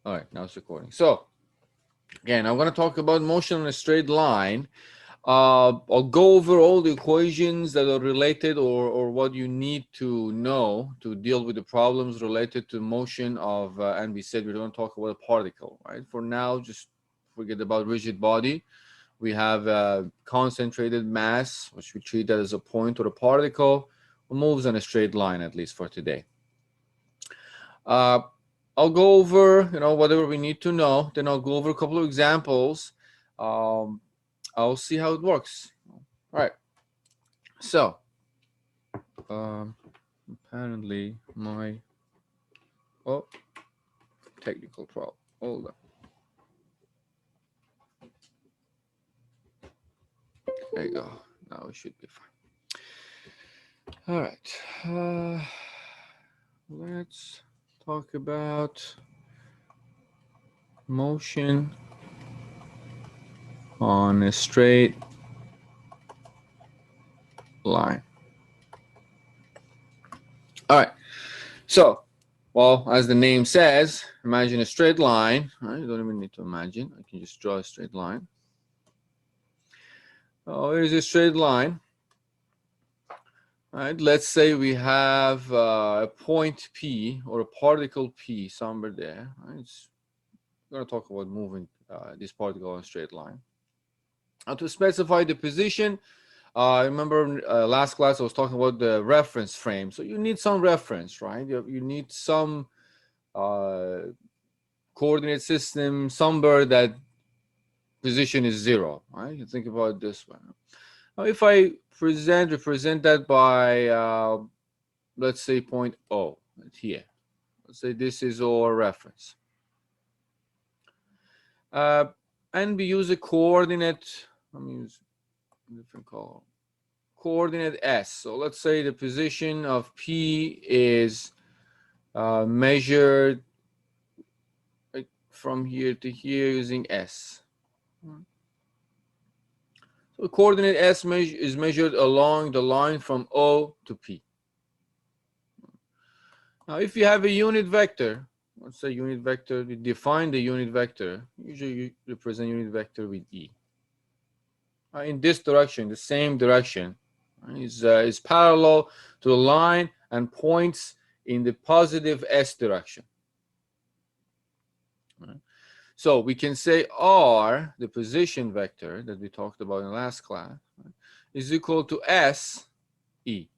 All right, now it's recording. So again, I'm going to talk about motion on a straight line. I'll go over all the equations that are related or what you need to know to deal with the problems related to motion of, and we said we don't talk about a particle, right? For now, just forget about rigid body. We have a concentrated mass, which we treat that as a point or a particle, moves on a straight line, at least for today. I'll go over, whatever we need to know. Then I'll go over a couple of examples. I'll see how it works. All right. So, apparently my technical problem. Hold on. There you go. Now it should be fine. All right. Let's talk about motion on a straight line. All right. So, well, as the name says, imagine a straight line. Right? You don't even need to imagine. I can just draw a straight line. Oh, here's a straight line. All right. Let's say we have a point P or a particle P somewhere there. Right? We're going to talk about moving this particle on a straight line. Now, to specify the position, I remember last class I was talking about the reference frame. So you need some reference, right? You need some coordinate system somewhere that position is 0, right? You think about it this way. Now, if I represent that by, let's say, point O, right here. Let's say this is our reference. And we use a coordinate, let me use a different color. Coordinate S. So let's say the position of P is measured from here to here using S. So coordinate S is measured along the line from O to P. Now, if you have a unit vector, let's say unit vector, we define the unit vector. Usually you represent unit vector with E. In this direction, the same direction, is parallel to the line and points in the positive S direction. Right. So we can say R, the position vector that we talked about in the last class, right, is equal to S E.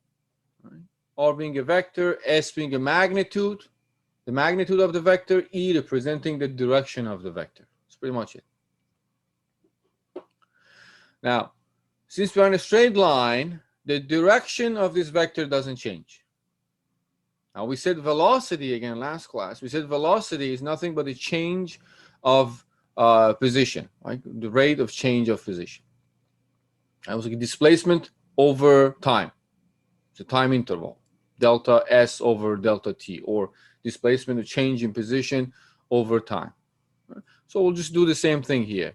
Right. R being a vector, S being a magnitude, the magnitude of the vector, E representing the direction of the vector. That's pretty much it. Now, since we're on a straight line, the direction of this vector doesn't change. Now, we said velocity again last class. We said velocity is nothing but a change of position, right? The rate of change of position. That was like a displacement over time. It's a time interval, delta S over delta T, or displacement of change in position over time. Right? So we'll just do the same thing here.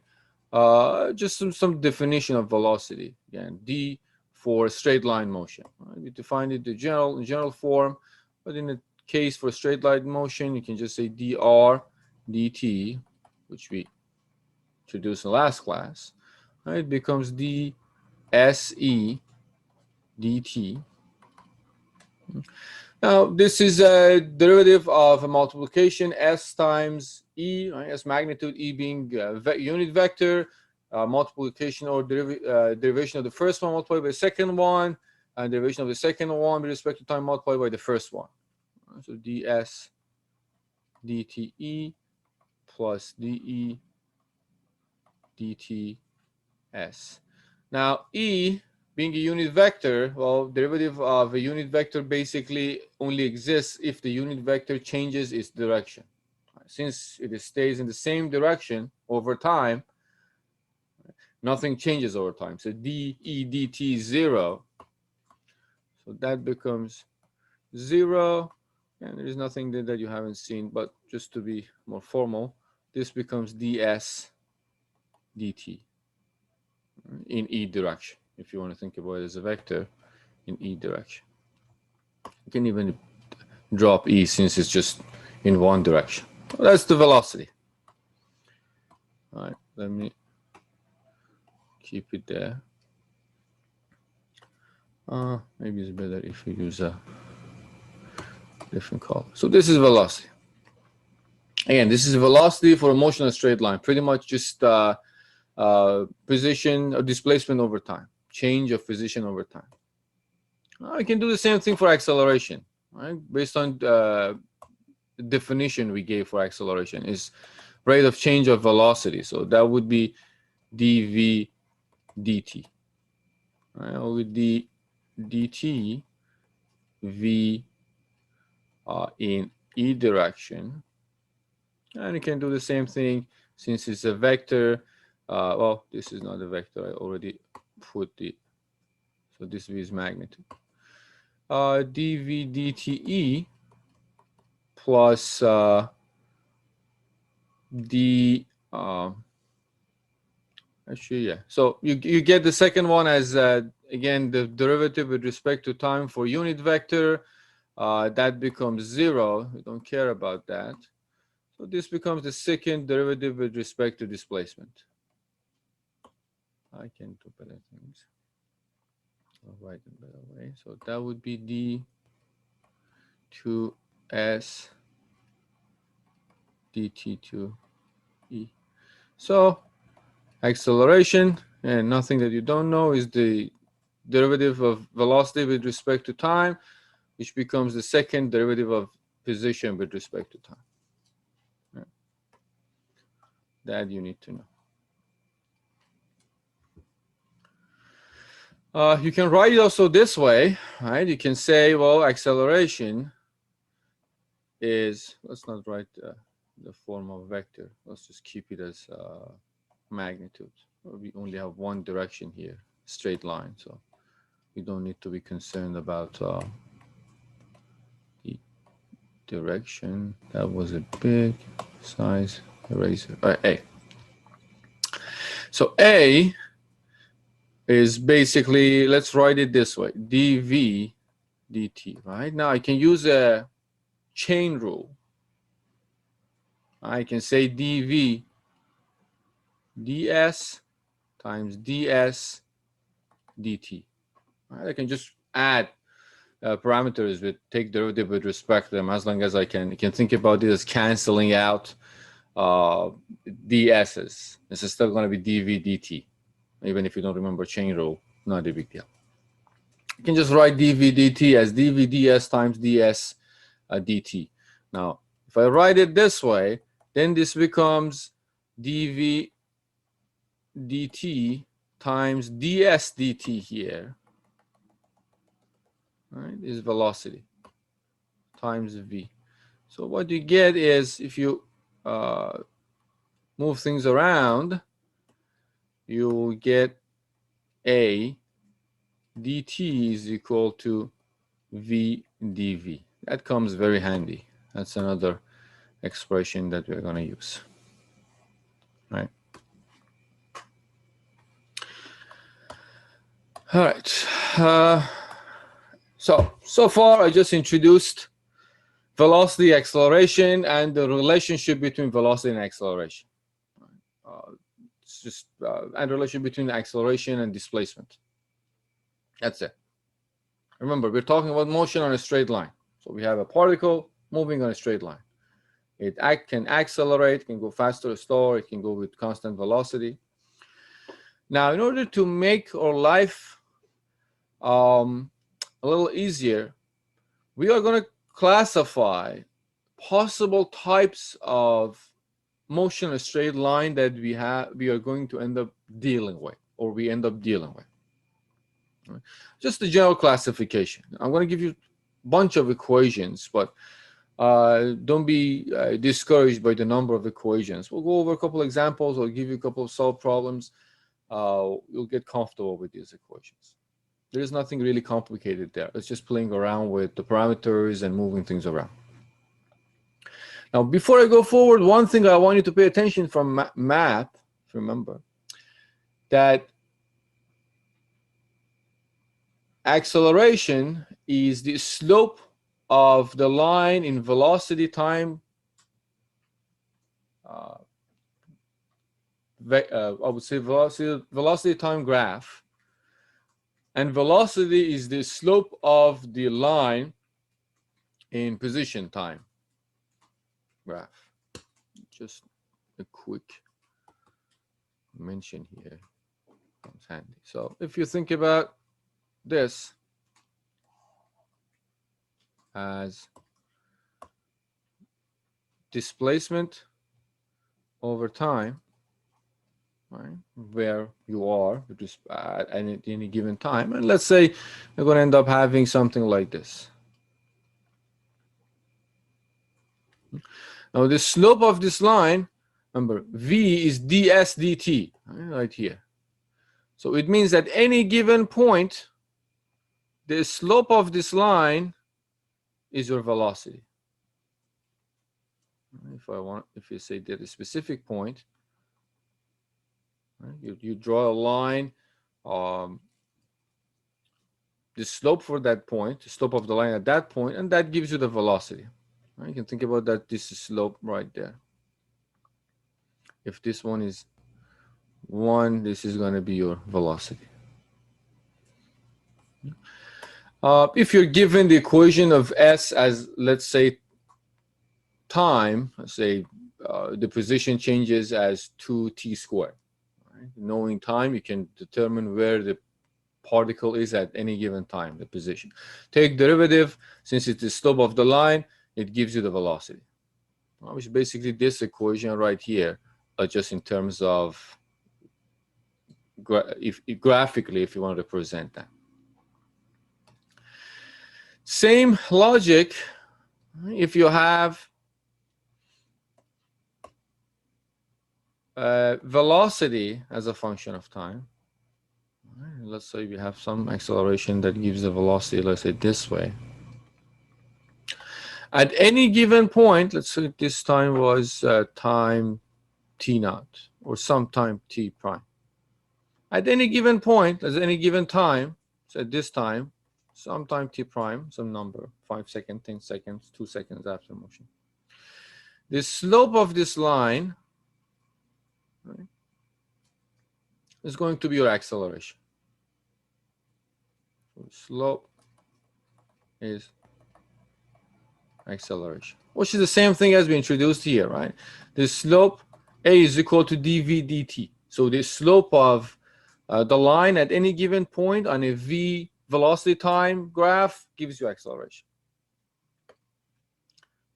Just some definition of velocity. Again, D for straight line motion. Right? We defined it in general form, but in the case for straight line motion, you can just say dr dt, which we introduced in the last class. Right? It becomes dse dt. Now, this is a derivative of a multiplication S times E, right? S magnitude, E being unit vector, multiplication or derivation of the first one multiplied by the second one, and derivation of the second one with respect to time multiplied by the first one. So ds dte plus de dts. Now, E being a unit vector, well, derivative of a unit vector basically only exists if the unit vector changes its direction. Since it stays in the same direction over time, nothing changes over time. So dE dt is 0. So that becomes 0. And there is nothing there that you haven't seen, but just to be more formal, this becomes ds dt in E direction, if you want to think about it as a vector in E direction. You can even drop E since it's just in one direction. That's the velocity. All right, let me keep it there. Maybe it's better if we use a different color. So this is velocity. Again, this is velocity for a motion on a straight line. Pretty much just position or displacement over time, change of position over time. I can do the same thing for acceleration, right? Based on the definition we gave for acceleration is rate of change of velocity. So that would be dv dt. Right? With the dt v in e direction, and you can do the same thing since it's a vector. Well, this is not a vector. I already put the, so this v is magnitude. Dv dte plus actually, yeah. So you get the second one as again the derivative with respect to time for unit vector. That becomes 0. We don't care about that. So this becomes the second derivative with respect to displacement. I can do better things. I'll write it a better way. So that would be d2s dt2e. So acceleration, and nothing that you don't know, is the derivative of velocity with respect to time, which becomes the second derivative of position with respect to time. Right. That you need to know. You can write it also this way, right? You can say, well, acceleration is, let's not write the form of vector. Let's just keep it as magnitude. We only have one direction here, straight line. So we don't need to be concerned about the direction. That was a big size eraser. All right, A. So A is basically, let's write it this way, dv dt, right? Now I can use a chain rule. I can say dv ds times ds dt. Right? I can just add parameters with take derivative with respect to them, as long as I can think about it as canceling out ds's. This is still going to be dv dt. Even if you don't remember chain rule, not a big deal. You can just write dv dt as dv ds times ds dt. Now, if I write it this way, then this becomes dv dt times ds dt here, right, is velocity times v. So what you get is, if you move things around, you get a dt is equal to v dv. That comes very handy. That's another expression that we're going to use, right? All right. So far I just introduced velocity, acceleration, and the relationship between velocity and acceleration. It's just and relation between acceleration and displacement. That's it. Remember, we're talking about motion on a straight line. So we have a particle moving on a straight line. It can accelerate, can go faster or slower, it can go with constant velocity. Now, in order to make our life a little easier, we are going to classify possible types of motion on a straight line that we are going to end up dealing with, or we end up dealing with. Just a general classification. I'm going to give you a bunch of equations, but don't be discouraged by the number of equations. We'll go over a couple examples. I'll give you a couple of solved problems. You'll get comfortable with these equations. There's nothing really complicated there. It's just playing around with the parameters and moving things around. Now, before I go forward, one thing I want you to pay attention from math, remember, that acceleration is the slope of the line in velocity time I would say velocity time graph, and velocity is the slope of the line in position time graph. Just a quick mention here comes handy. So if you think about this as displacement over time, right, where you are at any given time, and let's say you're going to end up having something like this. Now the slope of this line, remember, v is ds dt, right here. So it means at any given point, the slope of this line is your velocity. If you say that a specific point, right, you draw a line, the slope for that point, the slope of the line at that point, and that gives you the velocity. Right? You can think about that. This is slope right there. If this one is 1, this is going to be your velocity. If you're given the equation of S as, let's say, time, let's say the position changes as 2t squared. Right? Knowing time, you can determine where the particle is at any given time, the position. Take derivative, since it's the slope of the line, it gives you the velocity. Which is basically this equation right here, just in terms of graphically, if you want to represent that. Same logic, if you have velocity as a function of time. Let's say we have some acceleration that gives the velocity, let's say this way. At any given point, let's say this time was time t naught, or some time t prime. At any given point, at any given time, so at this time, some time t prime, some number, 5 seconds, 10 seconds, 2 seconds after motion. The slope of this line, right, is going to be your acceleration. So slope is acceleration, which is the same thing as we introduced here, right? The slope A is equal to dv dt. So the slope of the line at any given point on a v velocity time graph gives you acceleration.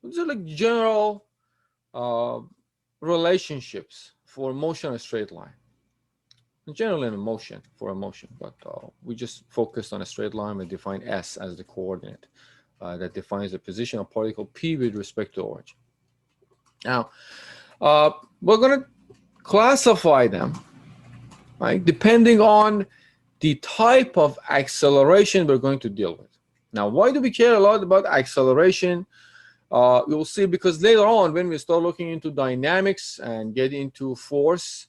These are like general relationships for motion on a straight line. Generally in motion, for a motion, but we just focused on a straight line and define S as the coordinate that defines the position of particle P with respect to origin. Now, we're going to classify them, right, depending on the type of acceleration we're going to deal with. Now, why do we care a lot about acceleration? You'll see, because later on, when we start looking into dynamics and get into force,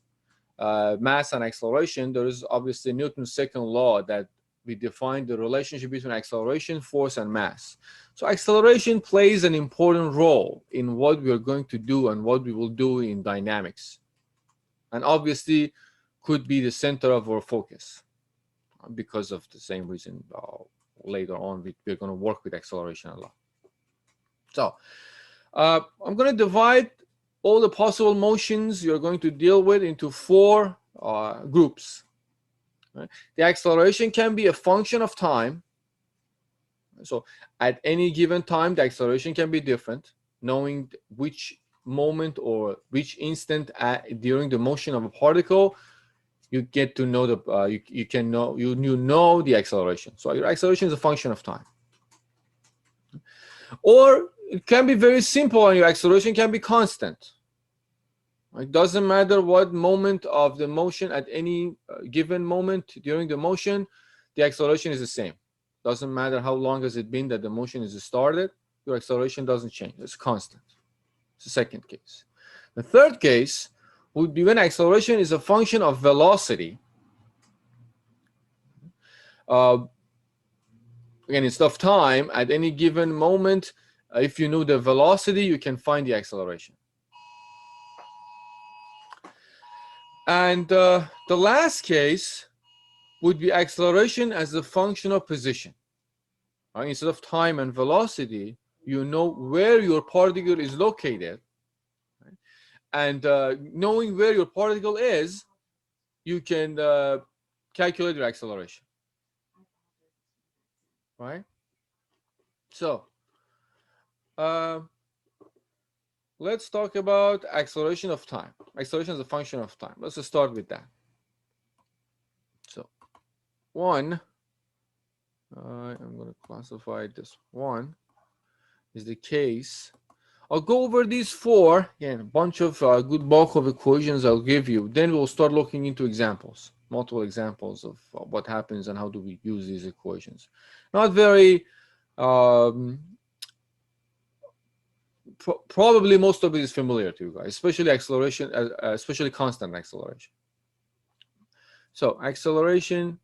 mass and acceleration, there is obviously Newton's second law that we define the relationship between acceleration, force, and mass. So acceleration plays an important role in what we are going to do and what we will do in dynamics. And obviously could be the center of our focus because of the same reason later on we're going to work with acceleration a lot. So I'm going to divide all the possible motions you're going to deal with into 4 groups. Right? The acceleration can be a function of time. So at any given time, the acceleration can be different, knowing which moment or which instant during the motion of a particle you get to know the you know the acceleration. So your acceleration is a function of time. Or it can be very simple, and your acceleration can be constant. It doesn't matter what moment of the motion, at any given moment during the motion, the acceleration is the same. Doesn't matter how long has it been that the motion is started, your acceleration doesn't change. It's constant. It's the second case. The third case would be when acceleration is a function of velocity. Again, instead of time, at any given moment, if you know the velocity, you can find the acceleration. And the last case would be acceleration as a function of position. Instead of time and velocity, you know where your particle is located. Right? And knowing where your particle is, you can calculate your acceleration. Right? So let's talk about acceleration of time. Acceleration is a function of time. Let's just start with that. So one, I'm going to classify this one is the case. I'll go over these four, again, a bunch of good bulk of equations I'll give you. Then we'll start looking into examples, multiple examples of what happens and how do we use these equations. Not very, probably most of it is familiar to you guys, especially acceleration, especially constant acceleration. So acceleration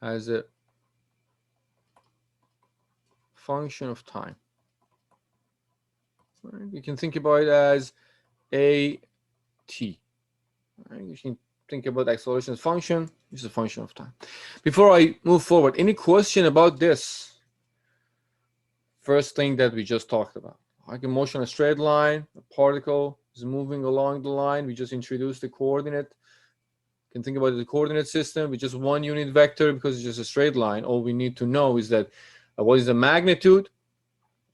as a function of time. Right? You can think about it as a t. Right? You can think about acceleration as function. This is a function of time. Before I move forward, any question about this first thing that we just talked about? Like a motion, a straight line, a particle is moving along the line. We just introduced the coordinate. You can think about the coordinate system with just one unit vector because it's just a straight line. All we need to know is that what is the magnitude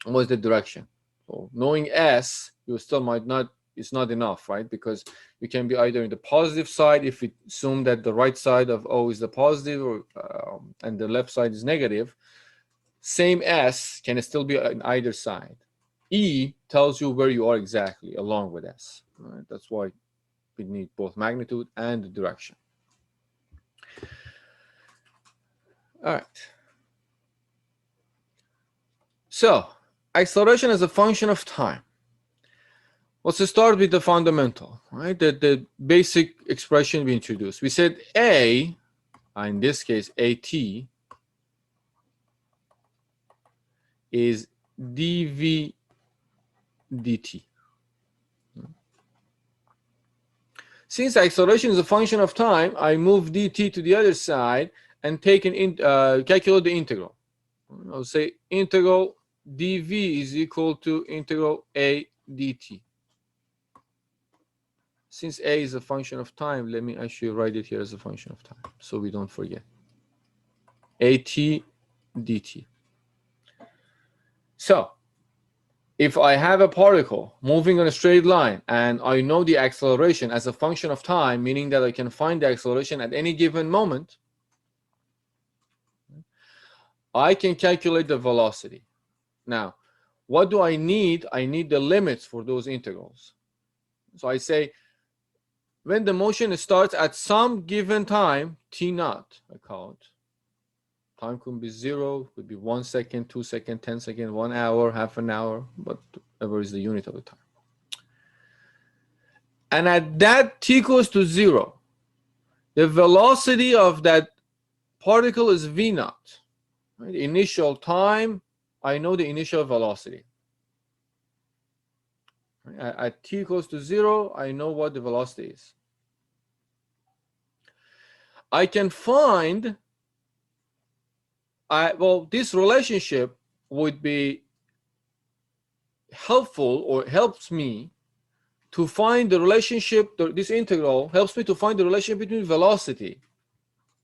and what is the direction. So knowing S, you still might not, it's not enough, right? Because you can be either in the positive side if we assume that the right side of O is the positive or, and the left side is negative. Same S can still be on either side. E tells you where you are exactly along with S. Right? That's why we need both magnitude and the direction. All right. So acceleration is a function of time. Let's start with the fundamental, right? The basic expression we introduced. We said A, in this case, AT, is dv dt. Since acceleration is a function of time, I move dt to the other side and take calculate the integral. I'll say integral dv is equal to integral a dt. Since a is a function of time, let me actually write it here as a function of time so we don't forget. At dt. So if I have a particle moving on a straight line and I know the acceleration as a function of time, meaning that I can find the acceleration at any given moment, I can calculate the velocity. Now, what do I need? I need the limits for those integrals. So I say, when the motion starts at some given time, t naught, I call it. Time could be 0, could be 1 second, 2 seconds, 10 seconds, 1 hour, half an hour, whatever is the unit of the time. And at that t equals to 0, the velocity of that particle is v naught. Right? Initial time, I know the initial velocity. At t equals to 0, I know what the velocity is. I can find, well, this relationship would be helpful or helps me to find the relationship, this integral helps me to find the relationship between velocity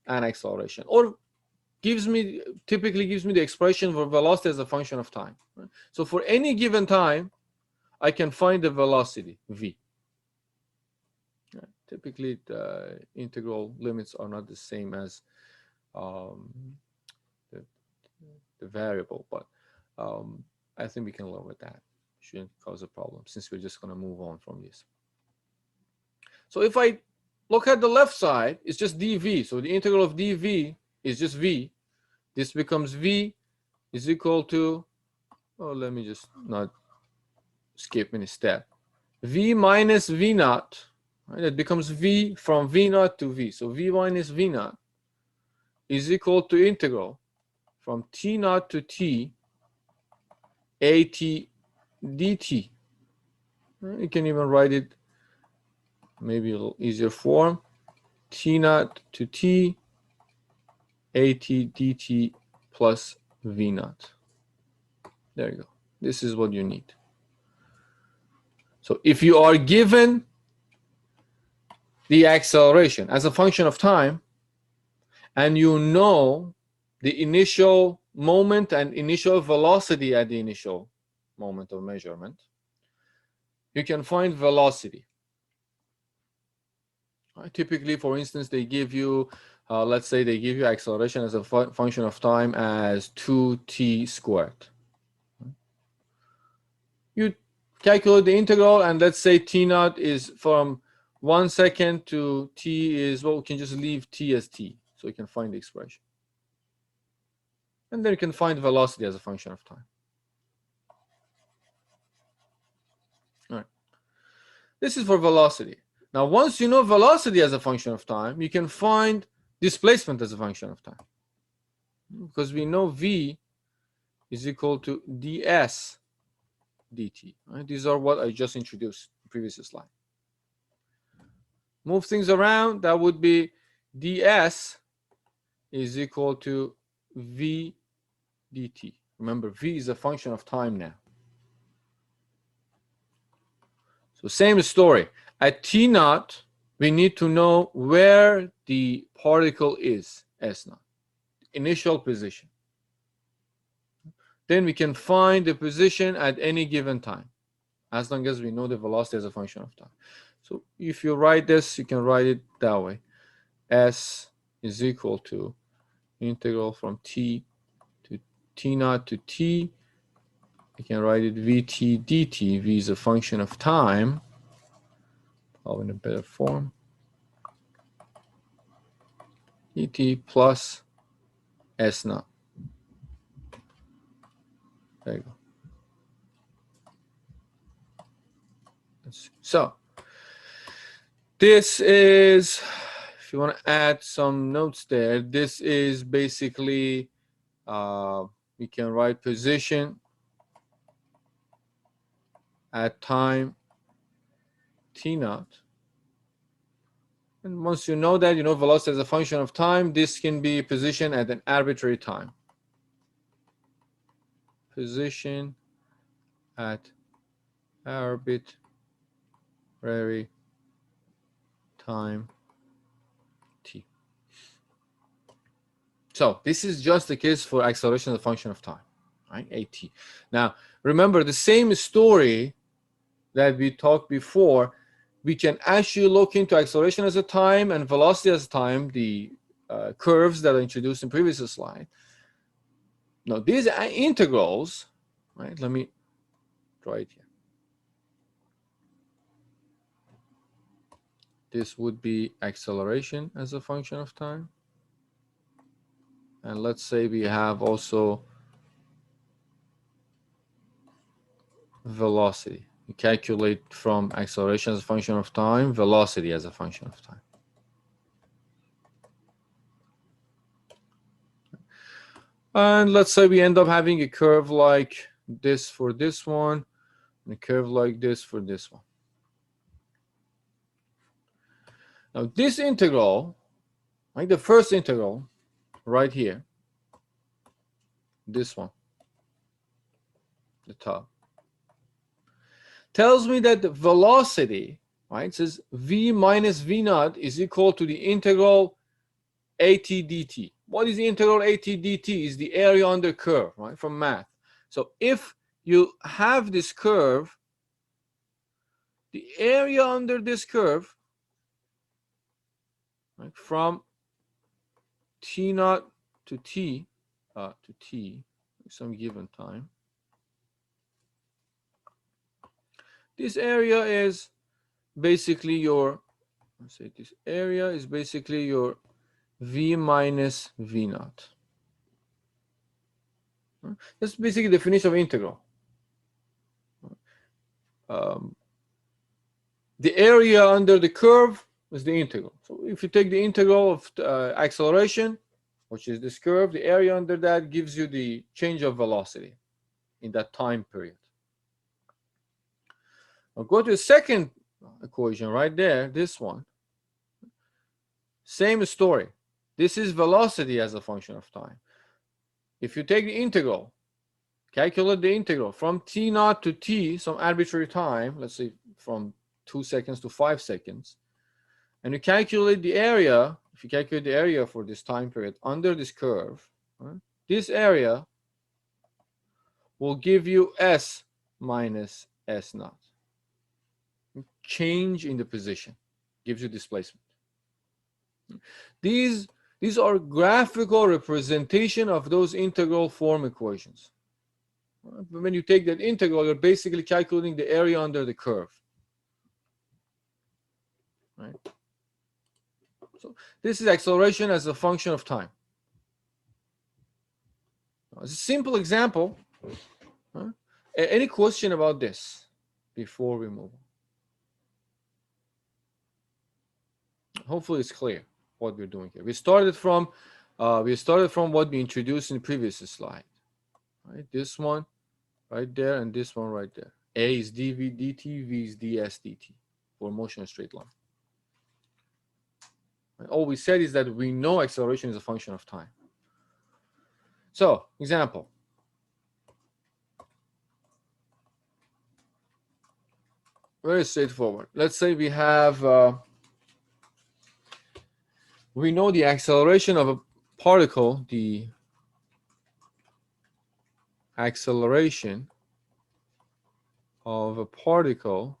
and acceleration, or typically gives me the expression for velocity as a function of time. Right? So for any given time, I can find the velocity, v. Typically, the integral limits are not the same as the variable, but I think we can live with that. Shouldn't cause a problem since we're just going to move on from this. So if I look at the left side, it's just dv. So the integral of dv is just v. This becomes v is equal to, oh, let me just not skip any step. V minus v naught, right? It becomes v from v naught to v. So v minus v naught is equal to integral from t naught to t at dt. You can even write it maybe a little easier form. T naught to t at dt plus v naught. There you go. This is what you need. So if you are given the acceleration as a function of time, and you know the initial moment and initial velocity at the initial moment of measurement, you can find velocity. Typically, for instance, they give you, let's say they give you acceleration as a function of time as 2t squared. You calculate the integral, and let's say t naught is from 1 second to t is, well, we can just leave t as t, so you can find the expression. And then you can find velocity as a function of time. All right. This is for velocity. Now, once you know velocity as a function of time, you can find displacement as a function of time. Because we know v is equal to ds dt. Right? These are what I just introduced in the previous slide. Move things around, that would be ds is equal to v dt. Remember, v is a function of time now. So same story. At t naught, we need to know where the particle is, s naught, initial position. Then we can find the position at any given time, as long as we know the velocity as a function of time. So if you write this, you can write it that way. S is equal to integral from t to t naught to t. You can write it vt dt. V is a function of time. Probably in a better form. dt plus s naught. There you go. So this is, if you want to add some notes there, this is basically, we can write position at time t naught. And once you know that, you know velocity as a function of time, this can be position at an arbitrary time. Position at arbitrary time t. So this is just the case for acceleration as a function of time, right? At. Now, remember the same story that we talked before, we can actually look into acceleration as a time and velocity as a time, the curves that I introduced in previous slide. Now, these are integrals, right? Let me draw it here. This would be acceleration as a function of time. And let's say we have also velocity. You calculate from acceleration as a function of time, velocity as a function of time. And let's say we end up having a curve like this for this one, and a curve like this for this one. Now this integral, like the first integral right here, this one, the top, tells me that the velocity, right, says v minus v naught is equal to the integral at dt. What is the integral at dt? Is the area under curve, right, from math. So if you have this curve, the area under this curve, right, from t naught to t, some given time, this area is basically your, let's say this area is basically your v minus v naught. That's basically the definition of integral. The area under the curve is the integral. So if you take the integral of acceleration, which is this curve, the area under that gives you the change of velocity in that time period. I'll go to the second equation right there, this one. Same story. This is velocity as a function of time. If you take the integral, calculate the integral from t naught to t, some arbitrary time, let's say from 2 seconds to 5 seconds, and you calculate the area, if you calculate the area for this time period under this curve, right, this area will give you s minus s naught. Change in the position gives you displacement. These are graphical representation of those integral form equations. When you take that integral, you're basically calculating the area under the curve. Right? So this is acceleration as a function of time. It's a simple example. Any question about this before we move on? Hopefully it's clear what we're doing here. We started from what we introduced in the previous slide. Right? This one right there and this one right there. A is dv dt, v is ds dt for motion in a straight line. And all we said is that we know acceleration is a function of time. So, example. Very straightforward. Let's say we have, we know the acceleration of a particle, the acceleration of a particle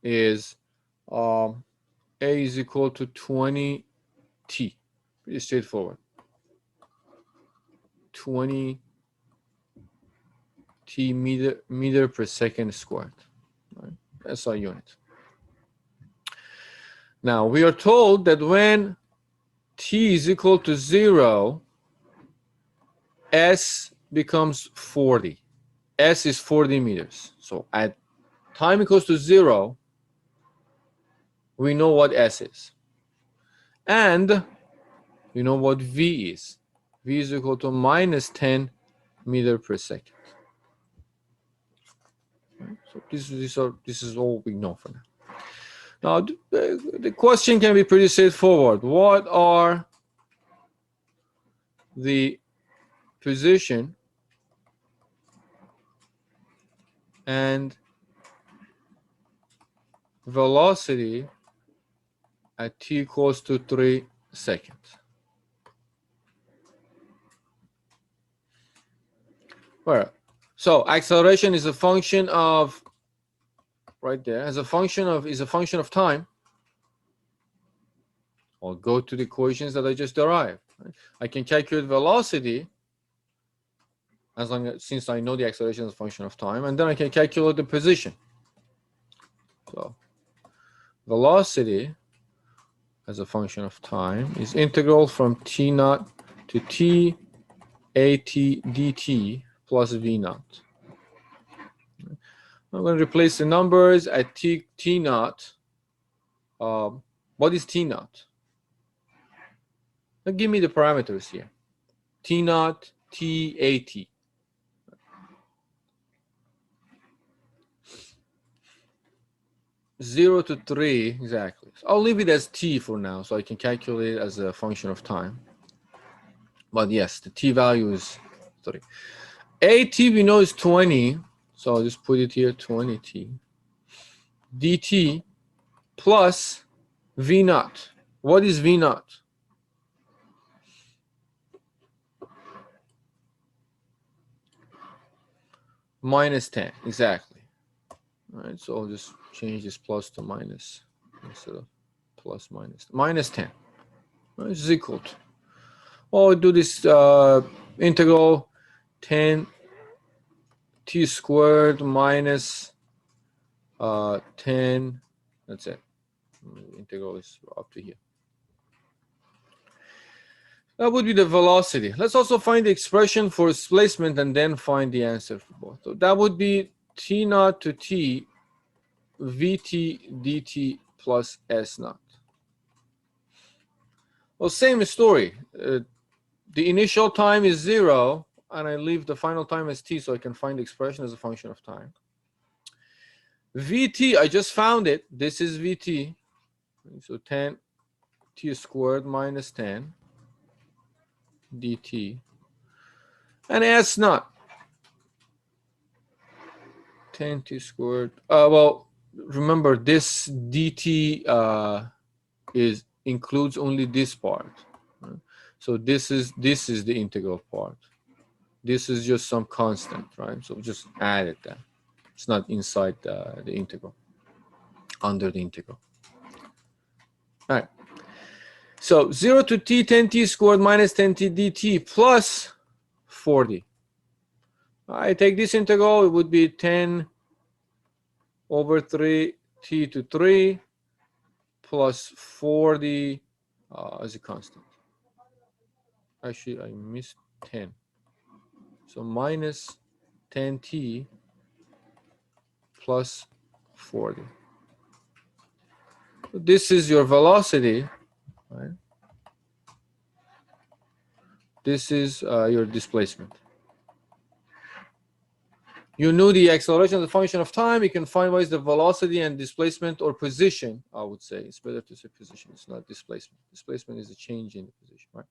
is a is equal to 20t. Pretty straightforward. 20 t meter per second squared. Right? That's our unit. Now we are told that when t is equal to 0, s becomes 40. S is 40 meters. So at time equals to 0, we know what s is. And we know what v is. V is equal to minus 10 meter per second. Right? So this is all we know for now. Now the question can be pretty straightforward. What are the position and velocity at t equals to 3 seconds? Well, so acceleration is a function of, right there, is a function of time. I'll go to the equations that I just derived. Right? I can calculate velocity since I know the acceleration is a function of time, and then I can calculate the position. So velocity as a function of time is integral from t naught to t at dt plus v naught. I'm going to replace the numbers at t naught. What is t naught? Now give me the parameters here. T naught, t at. Zero to 3, exactly. So I'll leave it as t for now, so I can calculate it as a function of time. But yes, the t value is 3. At we know is 20, so I'll just put it here, 20t. dt plus v naught. What is v naught? Minus 10, exactly. All right, so I'll just change this plus to minus instead of plus minus. Minus 10. Right, is equal to. Well, I'll do this integral 10 t squared minus 10. That's it. Integral is up to here. That would be the velocity. Let's also find the expression for displacement and then find the answer for both. So that would be t naught to t vt dt plus s naught. Well, same story. The initial time is 0, and I leave the final time as t, so I can find the expression as a function of time. Vt, I just found it. This is Vt. So 10 t squared minus 10 dt. And S naught. 10 t squared. Well, remember this dt includes only this part. Right? So this is the integral part. This is just some constant, right? So just add it there. It's not inside the integral, under the integral. All right. So 0 to t, 10t squared minus 10t dt plus 40. I take this integral, it would be 10 over 3 t to 3 plus 40 as a constant. Actually, I missed 10. So minus 10t plus 40. So this is your velocity, right? This is your displacement. You know the acceleration as a function of time. You can find what is the velocity and displacement, or position, I would say. It's better to say position. It's not displacement. Displacement is a change in the position, right?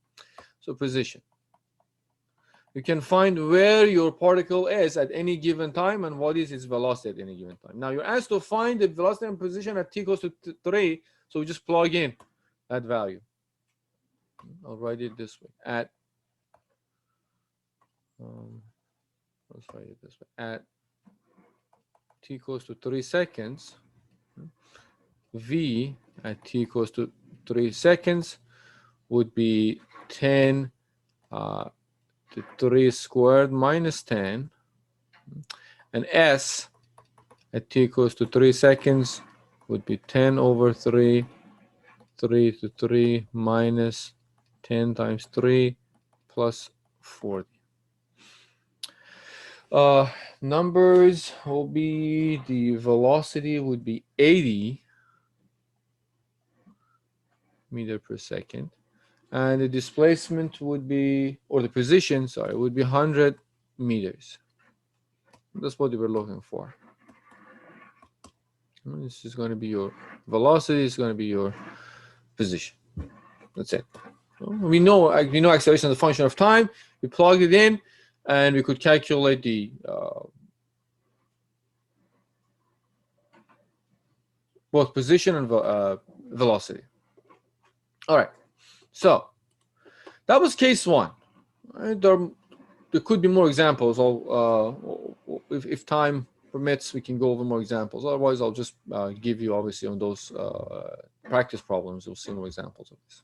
So position. You can find where your particle is at any given time and what is its velocity at any given time. Now you're asked to find the velocity and position at t equals to 3. So we just plug in that value. I'll write it this way. At let's write it this way. At t equals to 3 seconds, v at t equals to 3 seconds would be 10 to 3 squared minus 10, and s at t equals to 3 seconds would be 10 over 3, 3 to 3 minus 10 times 3 plus 40. Numbers will be, the velocity would be 80 meter per second, and the displacement would be, or the position, sorry, would be 100 meters. That's what we were looking for. This is going to be your velocity, is going to be your position. That's it. We know acceleration is a function of time. We plug it in, and we could calculate the both position and velocity. All right. So that was case one. Right? There could be more examples. If time permits, we can go over more examples. Otherwise, I'll just give you, obviously, on those practice problems, you'll see more examples of this.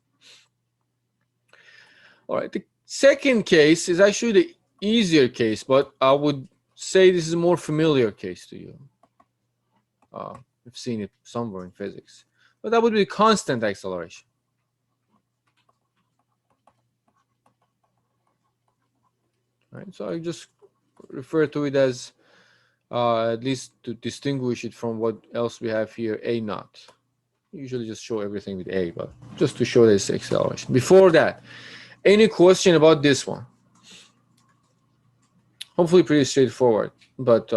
All right. The second case is actually the easier case, but I would say this is a more familiar case to you. You've seen it somewhere in physics. But that would be constant acceleration. Right? So I just refer to it as, at least to distinguish it from what else we have here, A naught. Usually just show everything with A, but just to show this acceleration. Before that, any question about this one? Hopefully pretty straightforward, but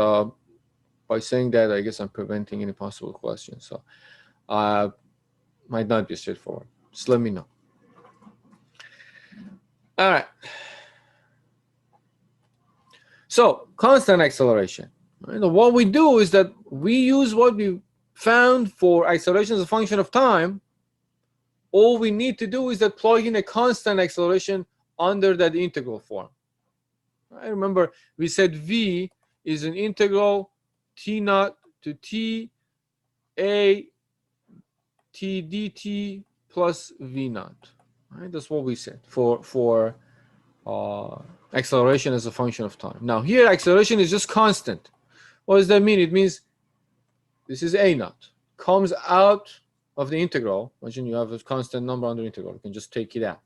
by saying that, I guess I'm preventing any possible questions. So might not be straightforward. Just let me know. All right. So constant acceleration. Right? What we do is that we use what we found for acceleration as a function of time. All we need to do is that plug in a constant acceleration under that integral form. I remember we said v is an integral t naught to t a t dt plus v naught. Right? That's what we said for acceleration as a function of time. Now here, acceleration is just constant. What does that mean? It means this is a naught, comes out of the integral. Imagine you have a constant number under integral. You can just take it out.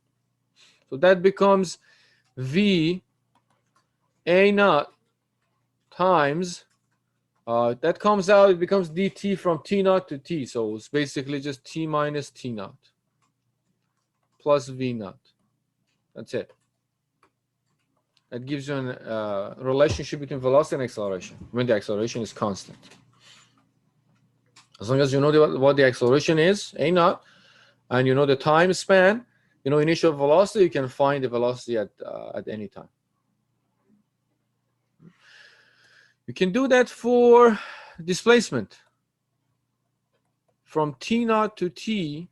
So that becomes v a naught times, that comes out, it becomes dt from t naught to t. So it's basically just t minus t naught plus v naught. That's it. That gives you a relationship between velocity and acceleration when the acceleration is constant. As long as you know what the acceleration is, a naught, and you know the time span, you know initial velocity, you can find the velocity at any time. You can do that for displacement. From t naught to t,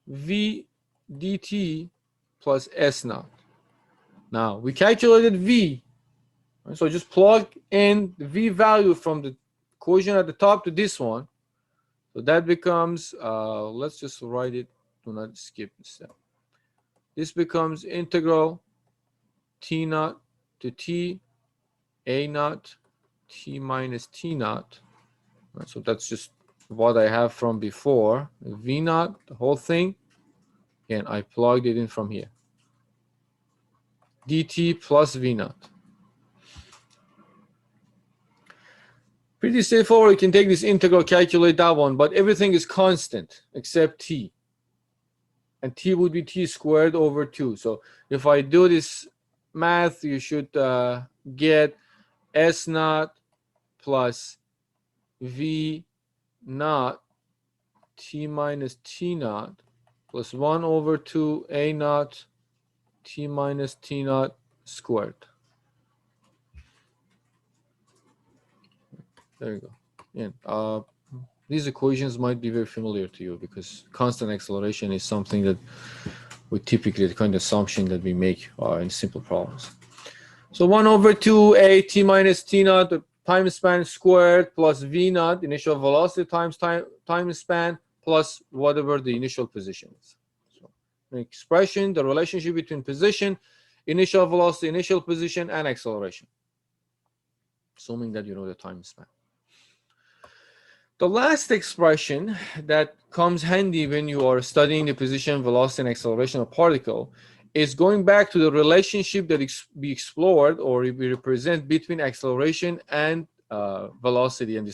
v dt plus s naught. Now, we calculated v, so just plug in the v value from the equation at the top to this one. So that becomes, let's just write it, do not skip the step. This becomes integral t naught to t, a naught, t minus t naught. So that's just what I have from before. V naught, the whole thing, and I plugged it in from here. dt plus v naught. Pretty straightforward. You can take this integral, calculate that one, but everything is constant except t. And t would be t squared over 2. So if I do this math, you should get s naught plus v naught t minus t naught plus 1 over 2 a naught t minus t naught squared. There you go. And these equations might be very familiar to you because constant acceleration is something that we typically, the kind of assumption that we make in simple problems. So 1 over 2 a t minus t naught, the time span squared, plus v naught, initial velocity times time span, plus whatever the initial position is. So the expression, the relationship between position, initial velocity, initial position, and acceleration, assuming that you know the time span. The last expression that comes handy when you are studying the position, velocity, and acceleration of particle is going back to the relationship that we explored or we represent between acceleration and velocity and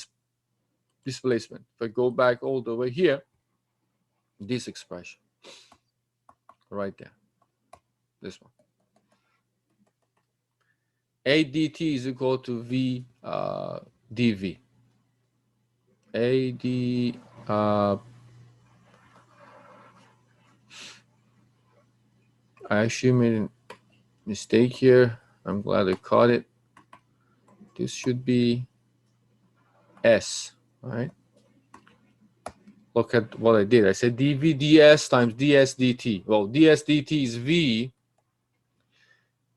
displacement. If I go back all the way here, this expression right there, this one. A dt is equal to v dv. I actually made a mistake here. I'm glad I caught it. This should be S, right? Look at what I did. I said dv ds times ds dt. Well, ds dt is v,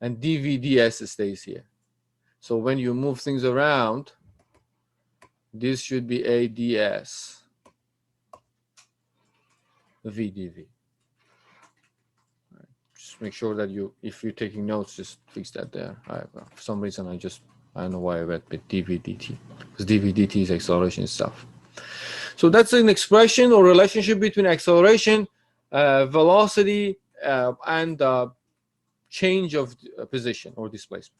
and dv ds stays here. So when you move things around, this should be a ds v dv. Just make sure that if you're taking notes, just fix that there. For some reason, I don't know why I read dv dt, because dv dt is acceleration itself. So that's an expression or relationship between acceleration, velocity, and change of position or displacement.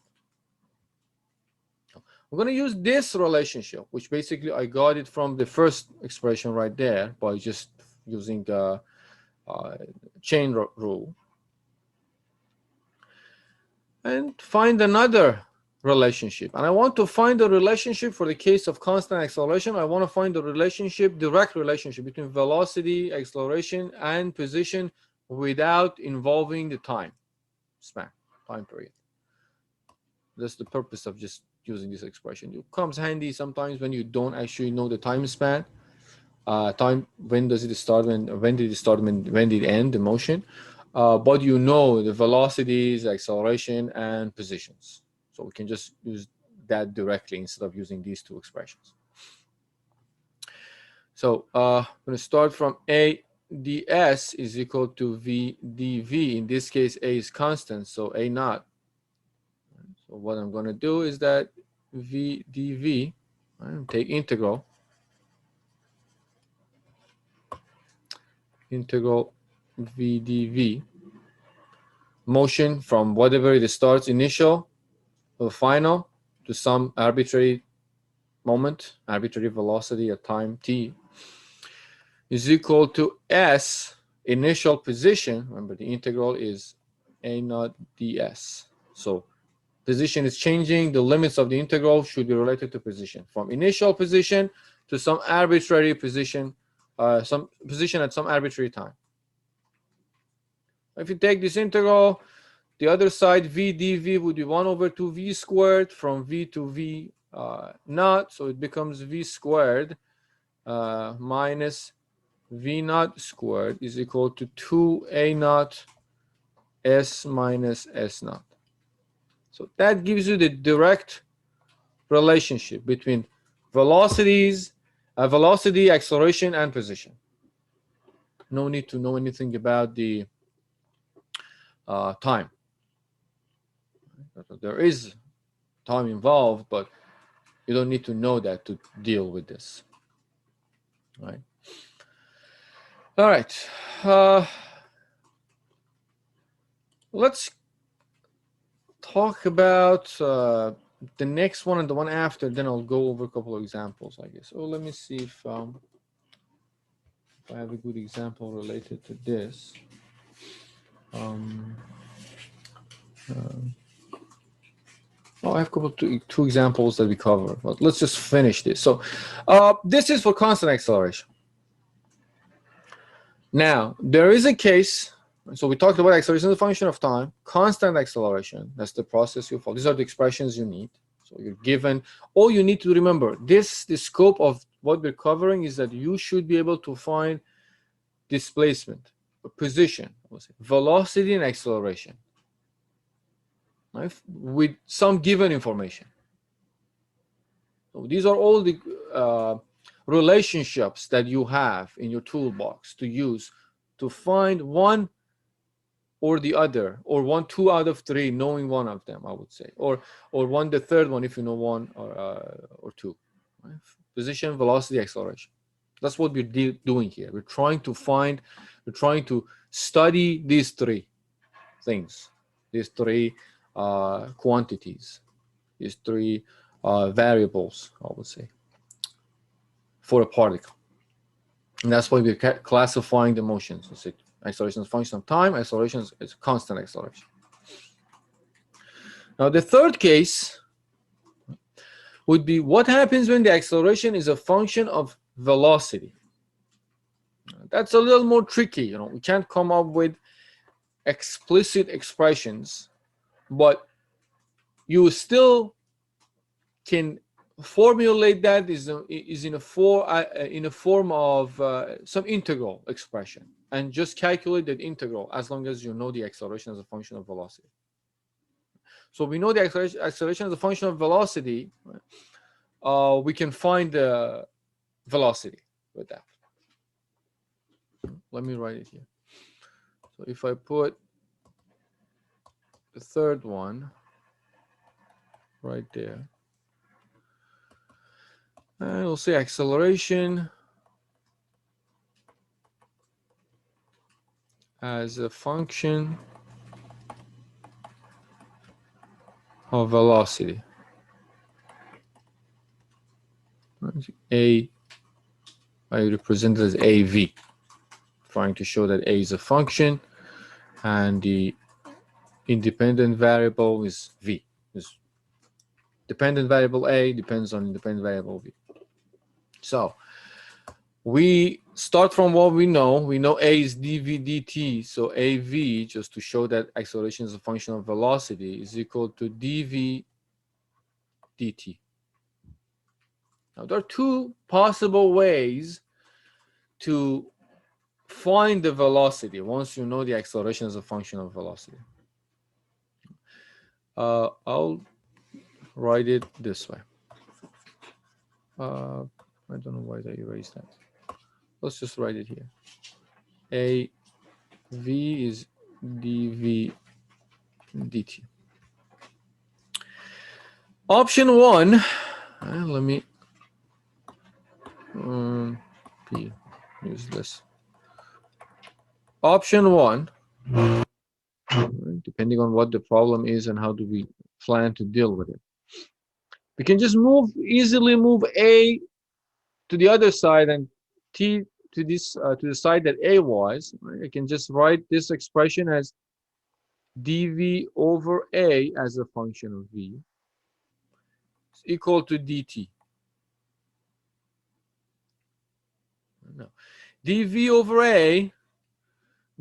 I'm going to use this relationship, which basically I got it from the first expression right there by just using the chain rule, and find another relationship. And I want to find the relationship for the case of constant acceleration. I want to find the relationship, direct relationship between velocity, acceleration, and position without involving the time span, time period. That's the purpose of just using this expression. It comes handy sometimes when you don't actually know the time span. When does it start, when did it start, when did it end, the motion. But you know the velocities, acceleration, and positions. So we can just use that directly instead of using these two expressions. So I'm going to start from a ds is equal to v dv. In this case, a is constant, so a naught. So what I'm going to do is that v dv, take integral v dv, motion from whatever it starts, initial or final, to some arbitrary moment, arbitrary velocity at time t, is equal to s, initial position. Remember, the integral is a naught ds. So position is changing. The limits of the integral should be related to position. From initial position to some arbitrary position, some position at some arbitrary time. If you take this integral, the other side v dv would be 1 over 2 v squared from v to v naught, so it becomes v squared minus v naught squared is equal to 2a naught s minus s naught. So that gives you the direct relationship between velocities, velocity, acceleration, and position. No need to know anything about the time. There is time involved, but you don't need to know that to deal with this. Right. All right. Let's talk about the next one and the one after. Then I'll go over a couple of examples, I guess. Oh, let me see if I have a good example related to this. Oh, I have two examples that we cover, but let's just finish this. So this is for constant acceleration. Now, there is a case. So we talked about acceleration as a function of time, constant acceleration. That's the process you follow. These are the expressions you need. So you're given, all you need to remember, the scope of what we're covering is that you should be able to find displacement, position, velocity, and acceleration, right, with some given information. So these are all the relationships that you have in your toolbox to use to find one or the other, or 2 out of 3, knowing one of them, I would say, or the third one if you know 1 or 2. Right? Position, velocity, acceleration. That's what we're doing here. We're trying to study these 3 things, these 3 quantities, these 3 variables, I would say, for a particle. And that's why we're classifying the motions. So acceleration is a function of time, acceleration is constant acceleration. Now, the third case would be what happens when the acceleration is a function of velocity. That's a little more tricky. We can't come up with explicit expressions, but you still can formulate that is in a form of some integral expression, and just calculate that integral as long as you know the acceleration as a function of velocity. So we know the acceleration as a function of velocity. We can find the velocity with that. Let me write it here. So if I put the third one right there, and we'll say acceleration as a function of velocity. I represent it as AV, trying to show that A is a function and the independent variable is V. Dependent variable A depends on independent variable V. So we start from what we know. We know A is dv dt, so AV, just to show that acceleration is a function of velocity, is equal to dv dt. Now, there are 2 possible ways to find the velocity once you know the acceleration is a function of velocity. I'll write it this way. I don't know why I erased that. Let's just write it here. AV is dv dt. Option 1, let me use this. Option 1, depending on what the problem is and how do we plan to deal with it, we can just easily move A to the other side and T to the side that A was. Right? I can just write this expression as dv over A as a function of V is equal to dt. No. dv over a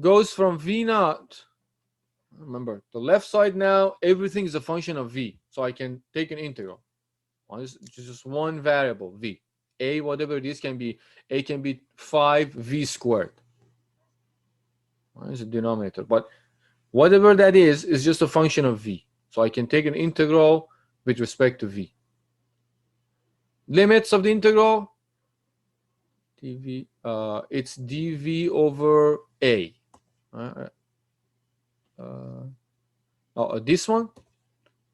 goes from v naught. Remember, the left side now, everything is a function of v. So I can take an integral. It's just one variable, v. A, whatever it is, can be, a can be 5v squared. It's a denominator. But whatever that is just a function of v. So I can take an integral with respect to v. Limits of the integral, dv, it's dv over a. This one,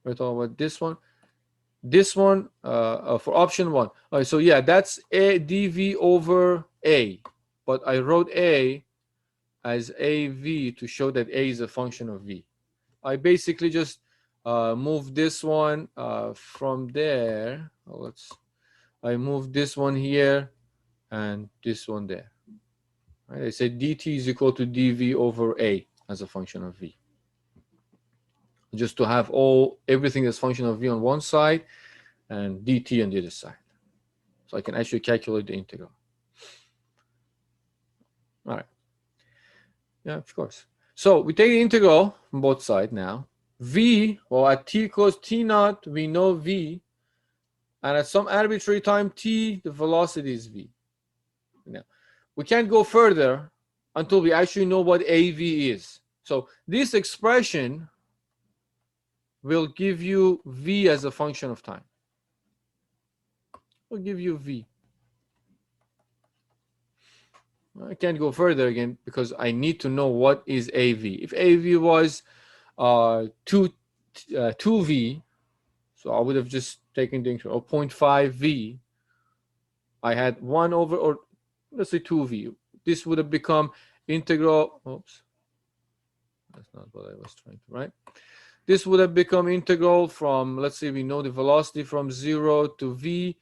we're talking about this one. This one for option 1. All right, so yeah, that's a dv over a, but I wrote a as av to show that a is a function of v. I basically just move this one from there. I move this one here and this one there. Right? I say dt is equal to dv over a as a function of v. Just to have everything that's function of v on one side and dt on the other side. So I can actually calculate the integral. All right. Yeah, of course. So we take the integral from both sides now. V, well, at t equals t naught, we know v. And at some arbitrary time t, the velocity is v. Now, we can't go further until we actually know what av is. So this expression will give you v as a function of time. We'll give you v. I can't go further again because I need to know what is AV. If AV was 2V, so I would have just taken the integral, or 0.5V. I had 1 over, or let's say 2V. This would have become integral, oops, that's not what I was trying to write. This would have become integral from, let's say we know the velocity from 0 to V,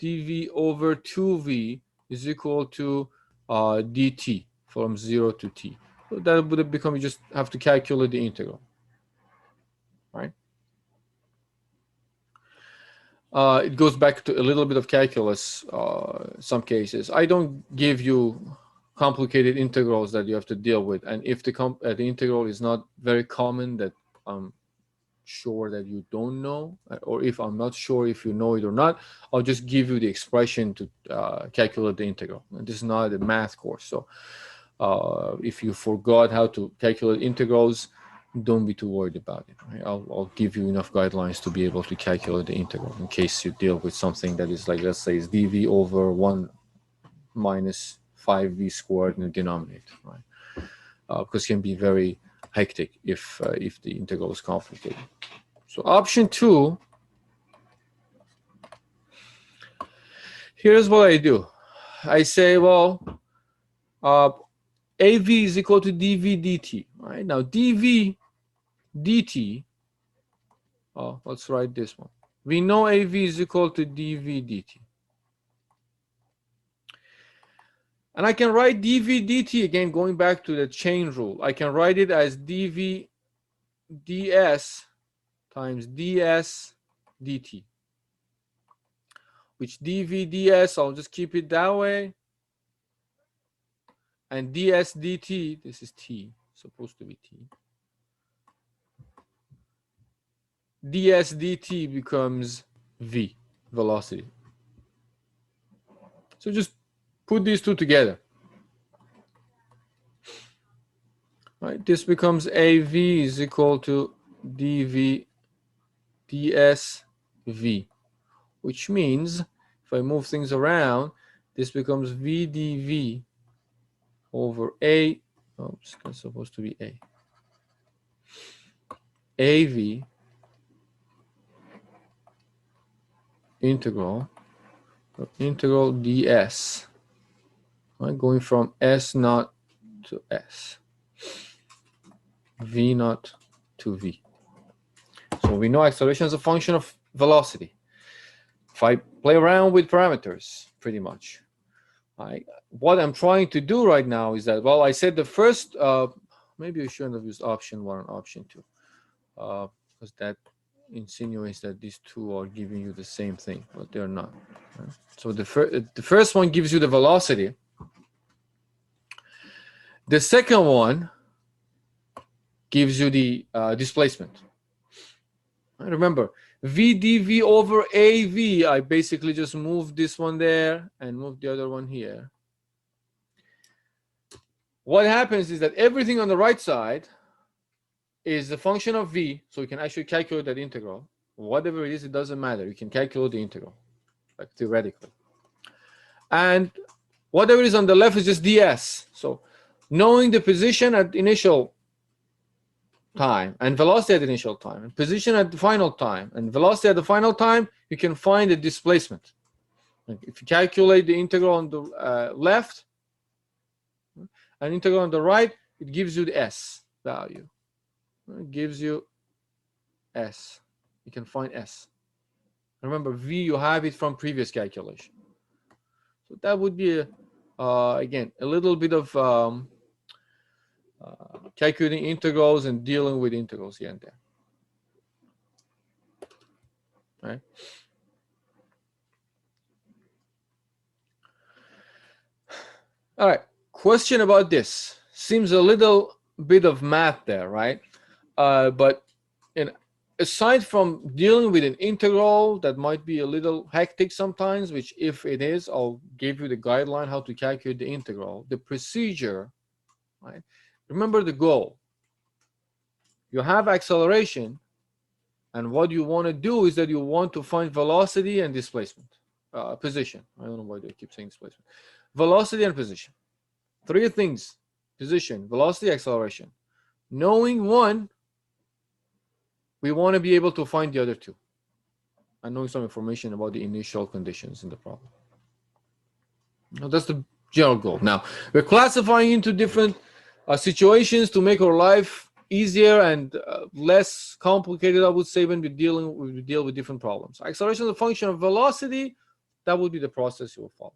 dV over 2V is equal to dt from 0 to t. So that would have become, you just have to calculate the integral, right? It goes back to a little bit of calculus, some cases. I don't give you complicated integrals that you have to deal with. And if the integral is not very common that I'm sure that you don't know, or if I'm not sure if you know it or not, I'll just give you the expression to calculate the integral. And this is not a math course, so if you forgot how to calculate integrals, don't be too worried about it. Right? I'll give you enough guidelines to be able to calculate the integral in case you deal with something that is like, let's say, is dv over 1 minus 5v squared in the denominator, right? Because it can be very hectic if the integral is complicated. So option 2, here's what I do. I say, well, AV is equal to dV dt, right? Now dV dt, let's write this one. We know AV is equal to dV dt. And I can write dV dt, again, going back to the chain rule. I can write it as dV ds times ds dt, which dV ds, I'll just keep it that way. And ds dt, this is t, supposed to be t. ds dt becomes v, velocity. So just put these two together. Right, this becomes AV is equal to dV ds v, which means if I move things around, this becomes v dv over a, oops, that's supposed to be a, AV integral ds, right, going from s naught to s, v naught to v. So we know acceleration is a function of velocity. If I play around with parameters, pretty much, what I'm trying to do right now is that, well, I said the first, maybe I shouldn't have used option 1 and option 2, because that insinuates that these two are giving you the same thing, but they're not. Right? So the first one gives you the velocity, The second one gives you the displacement. Remember, VdV over AV, I basically just moved this one there and moved the other one here. What happens is that everything on the right side is a function of V, so you can actually calculate that integral. Whatever it is, it doesn't matter. You can calculate the integral, like theoretically. And whatever is on the left is just ds. So knowing the position at initial time and velocity at initial time and position at the final time and velocity at the final time, you can find the displacement. If you calculate the integral on the left and integral on the right, it gives you the s value. It gives you s. You can find s. Remember, v, you have it from previous calculation. So that would be again a little bit of calculating integrals and dealing with integrals here and there. Right? All right. Question about this. Seems a little bit of math there, right? But aside from dealing with an integral that might be a little hectic sometimes, which if it is, I'll give you the guideline how to calculate the integral. The procedure, right? Remember the goal. You have acceleration, and what you want to do is that you want to find velocity and displacement, position. I don't know why they keep saying displacement. Velocity and position. Three things: position, velocity, acceleration. Knowing one, we want to be able to find the other two, and knowing some information about the initial conditions in the problem. Now, that's the general goal. Now, we're classifying into different situations to make our life easier and less complicated, I would say, when we deal with different problems. Acceleration is a function of velocity. That would be the process you will follow.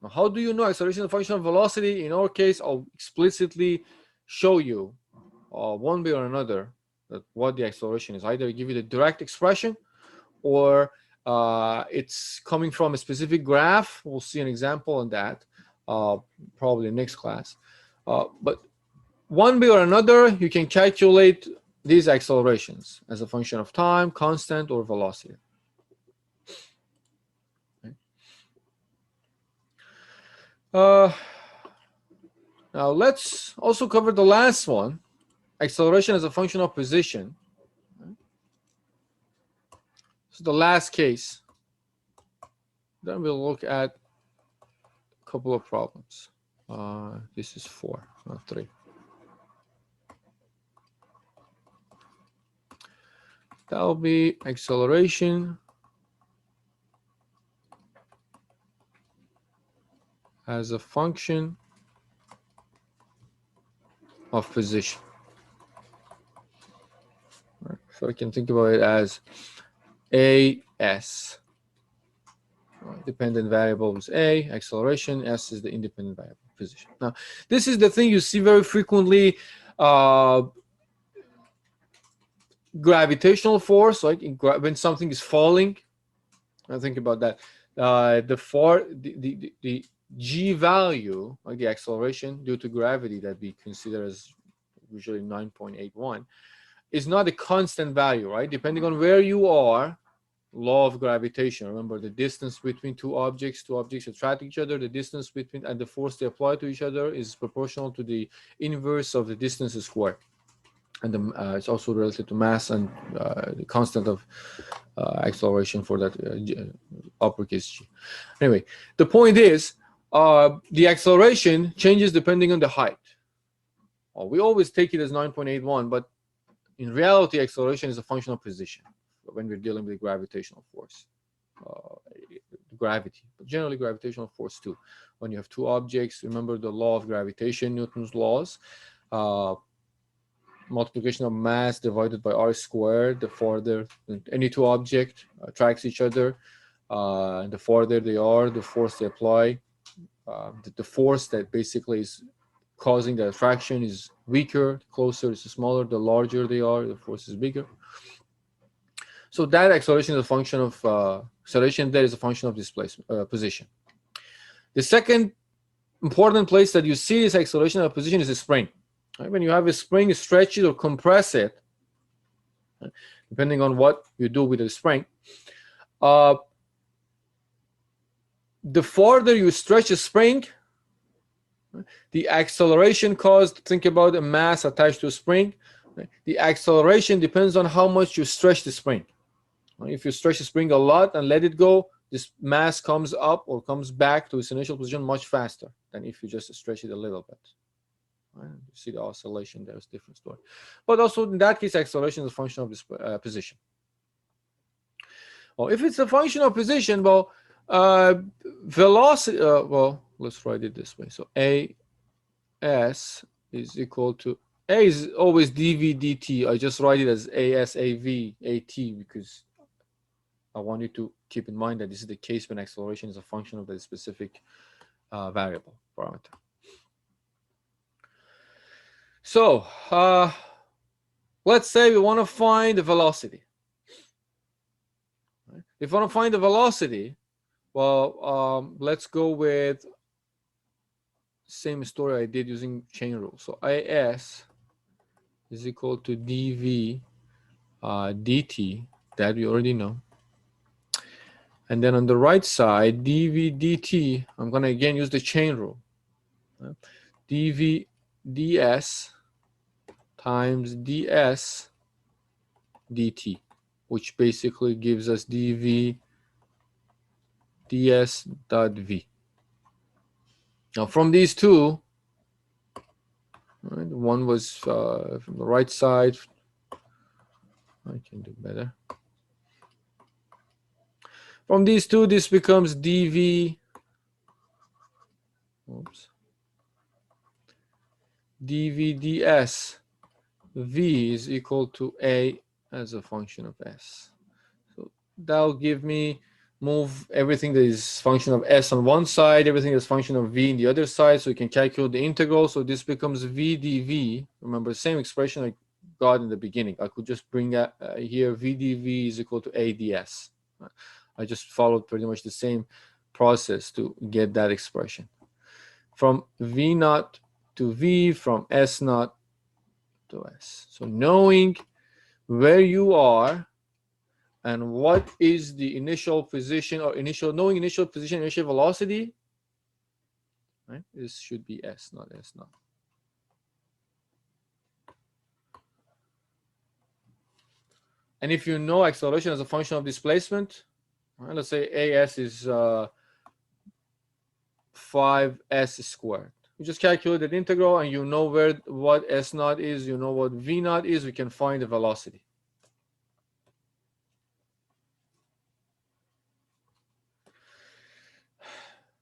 Now, how do you know acceleration is a function of velocity? In our case, I'll explicitly show you one way or another that what the acceleration is. Either give you the direct expression, or it's coming from a specific graph. We'll see an example on that probably next class. But one way or another, you can calculate these accelerations as a function of time, constant, or velocity. Okay. Now let's also cover the last one, acceleration as a function of position. So the last case. Then we'll look at a couple of problems. This is 4, not 3. That'll be acceleration as a function of position. Right. So we can think about it as AS. Dependent variable is A, acceleration, S is the independent variable, position. Now, this is the thing you see very frequently. Gravitational force, like when something is falling. I think about that. The G value, like the acceleration due to gravity that we consider as usually 9.81, is not a constant value, right? Depending on where you are, law of gravitation. Remember, the distance between two objects attract each other. The distance between and the force they apply to each other is proportional to the inverse of the distance squared. And it's also related to mass and the constant of acceleration for that uppercase G. Anyway, the point is the acceleration changes depending on the height. We always take it as 9.81, but in reality, acceleration is a function of position when we're dealing with gravitational force, gravity, but generally gravitational force too. When you have two objects, remember the law of gravitation, Newton's laws. Multiplication of mass divided by r squared. The farther any two objects attracts each other, and the farther they are, the force they apply. The force that basically is causing the attraction is weaker. The closer is smaller. The larger they are, the force is bigger. So that acceleration is a function of acceleration. That is a function of displacement position. The second important place that you see this acceleration of position is a spring. Right? When you have a spring, you stretch it or compress it, depending on what you do with the spring. The farther you stretch a spring, the acceleration caused, think about a mass attached to a spring. The acceleration depends on how much you stretch the spring. If you stretch the spring a lot and let it go, this mass comes up or comes back to its initial position much faster than if you just stretch it a little bit. Right? You see the oscillation, there's a different story. But also in that case, acceleration is a function of this position. Well, if it's a function of position, well, velocity, well, let's write it this way. So AS is equal to, A is always dv dt. I just write it as AS, AV, AT because I want you to keep in mind that this is the case when acceleration is a function of the specific variable parameter. So let's say we want to find the velocity. If we want to find the velocity, well, let's go with same story I did using chain rule. So AS is equal to dv dt, that we already know. And then on the right side, dv dt, I'm going to again use the chain rule. dv ds times ds dt, which basically gives us dv ds dot v. Now from these two, right, one was from the right side. I can do better. From these two, this becomes dv, oops, dv ds v is equal to a as a function of s. So that'll give me, move everything that is function of s on one side, everything that's function of v in the other side, so we can calculate the integral. So this becomes v dv. Remember the same expression I got in the beginning. I could just bring here v dv is equal to a ds. I just followed pretty much the same process to get that expression. From v naught to v, from s naught to s. So knowing where you are and what is the initial position or knowing initial position, initial velocity, right? This should be s, not s naught. And if you know acceleration as a function of displacement, right, let's say AS is 5s squared. You just calculate the integral and you know what s naught is, you know what v naught is, we can find the velocity.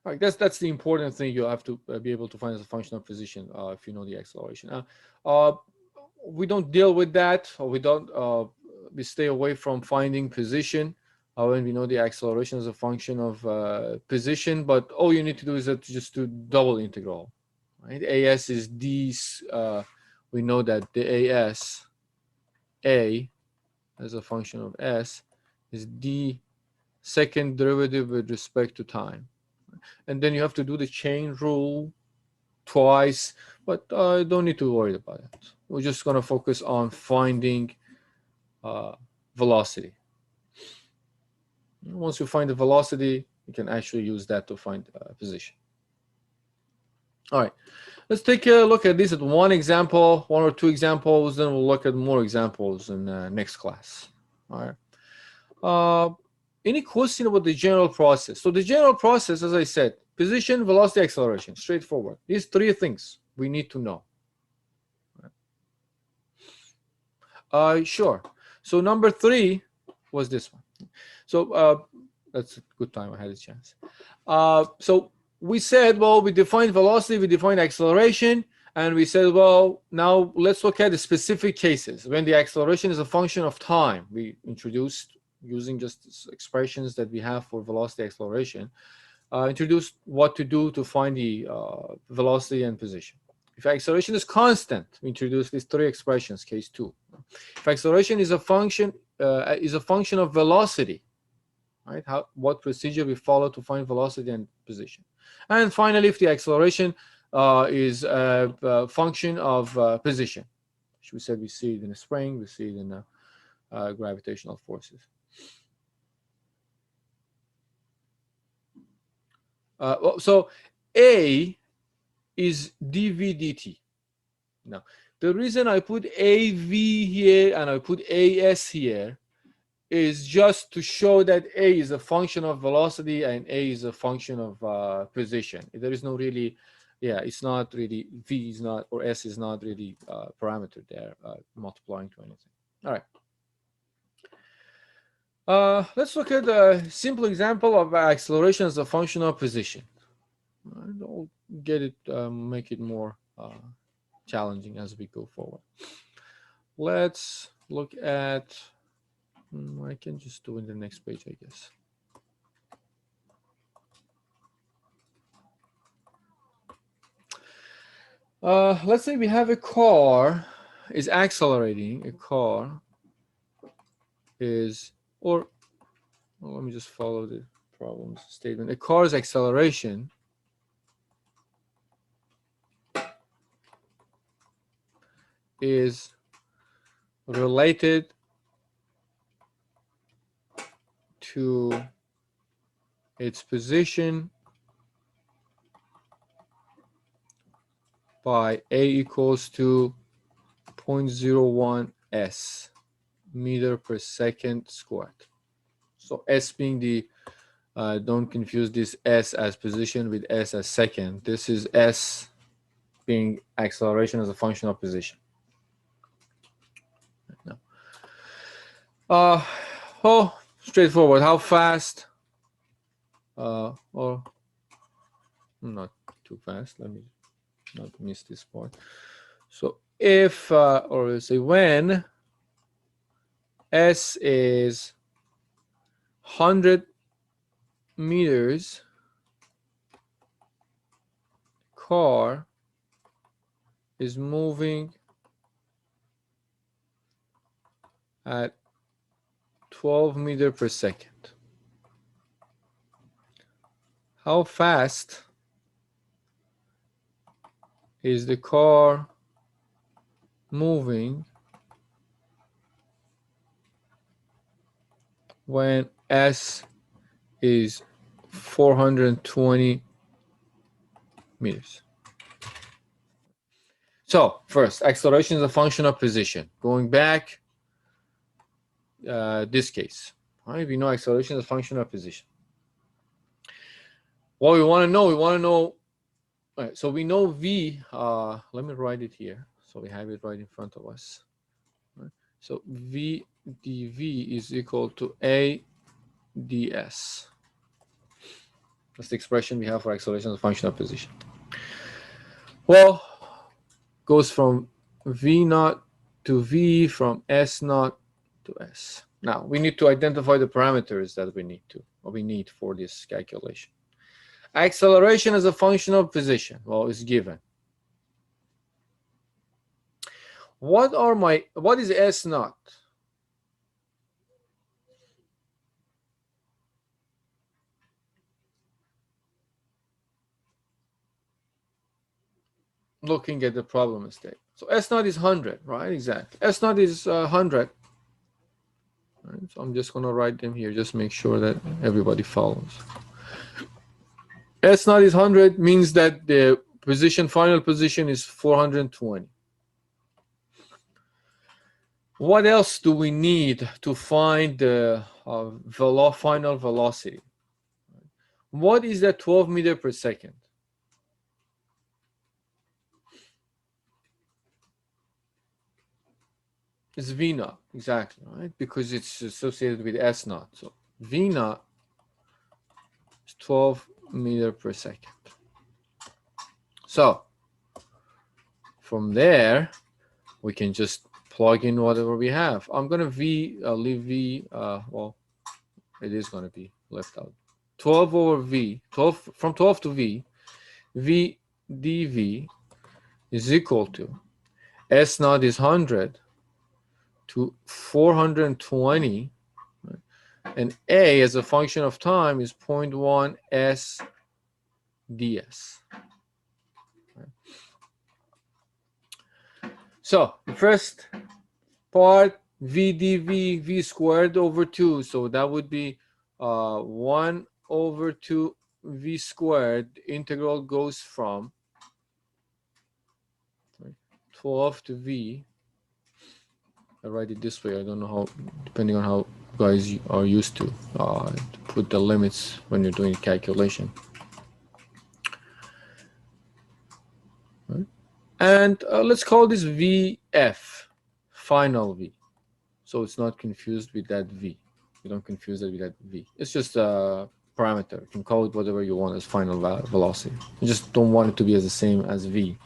All right, that's the important thing you have to be able to find as a function of position if you know the acceleration. We don't deal with that, or we stay away from finding position when we know the acceleration is a function of position. But all you need to do is just do double integral. Right? AS is d. We know that the AS a as a function of s is d second derivative with respect to time. And then you have to do the chain rule twice, but don't need to worry about it. We're just going to focus on finding velocity. Once you find the velocity, you can actually use that to find position. All right, let's take a look at this at one example, one or two examples, then we'll look at more examples in next class. All right. Any question about the general process? So the general process, as I said, position, velocity, acceleration, straightforward. These three things we need to know. Sure. So number 3 was this one. So that's a good time. I had a chance. So we said, well, we defined velocity, we defined acceleration, and we said, well, now let's look at the specific cases. When the acceleration is a function of time, we introduced, using just expressions that we have for velocity acceleration, introduced what to do to find the velocity and position. If acceleration is constant, we introduce these three expressions, case 2. If acceleration is a function of velocity, right? What procedure we follow to find velocity and position. And finally, if the acceleration is a function of position, which we said we see it in a spring, we see it in gravitational forces. So A is dv dt. Now, the reason I put AV here and I put AS here is just to show that A is a function of velocity and A is a function of position. There is no really, it's not really, V is not, or S is not really a parameter there, multiplying to anything. All right. Let's look at a simple example of acceleration as a function of position. I'll get it, make it more challenging as we go forward. Let's look at, I can just do it in the next page, I guess. Let's say we have a car is accelerating. A car is, or well, let me just follow the problem statement. A car's acceleration is related to its position by A equals to 0.01 s meter per second squared. So s being the, don't confuse this s as position with s as second. This is s being acceleration as a function of position. Oh, straightforward. How fast? Or not too fast. Let me not miss this part. So if, or let's say when s is 100 meters, car is moving at 12 meters per second. How fast is the car moving when s is 420 meters? So first, acceleration is a function of position. Going back, this case, right? We know acceleration is a function of position. What we want to know, all right, so we know V, let me write it here. So we have it right in front of us. Right? So V dV is equal to A ds. That's the expression we have for acceleration as a function of position. Well, goes from V naught to V, from S naught to S. Now we need to identify the parameters that we need for this calculation. Acceleration as a function of position, well, is given. What is S naught? Looking at the problem state. So S naught is 100, right? Exactly. S naught is 100. Right? So I'm just going to write them here, just make sure that everybody follows. S naught is 100 means that the final position is 420. What else do we need to find the final velocity? What is that 12 meters per second? It's V naught, exactly, right? Because it's associated with S naught. So V naught is 12 meters per second. So from there, we can just plug in whatever we have. I'm going to leave V, well, it is going to be left out. 12 over V, from 12 to V, V dV is equal to S naught is 100 to 420, right, and a as a function of time is 0.1 s ds. So the first part, v dv, v squared over 2. So that would be 1 over 2 v squared. The integral goes from 12 to v. I write it this way. I don't know how, depending on how guys are used to put the limits when you're doing calculation. Right. And let's call this VF, final V. So it's not confused with that V. You don't confuse it with that V. It's just a parameter. You can call it whatever you want as final velocity. You just don't want it to be as the same as V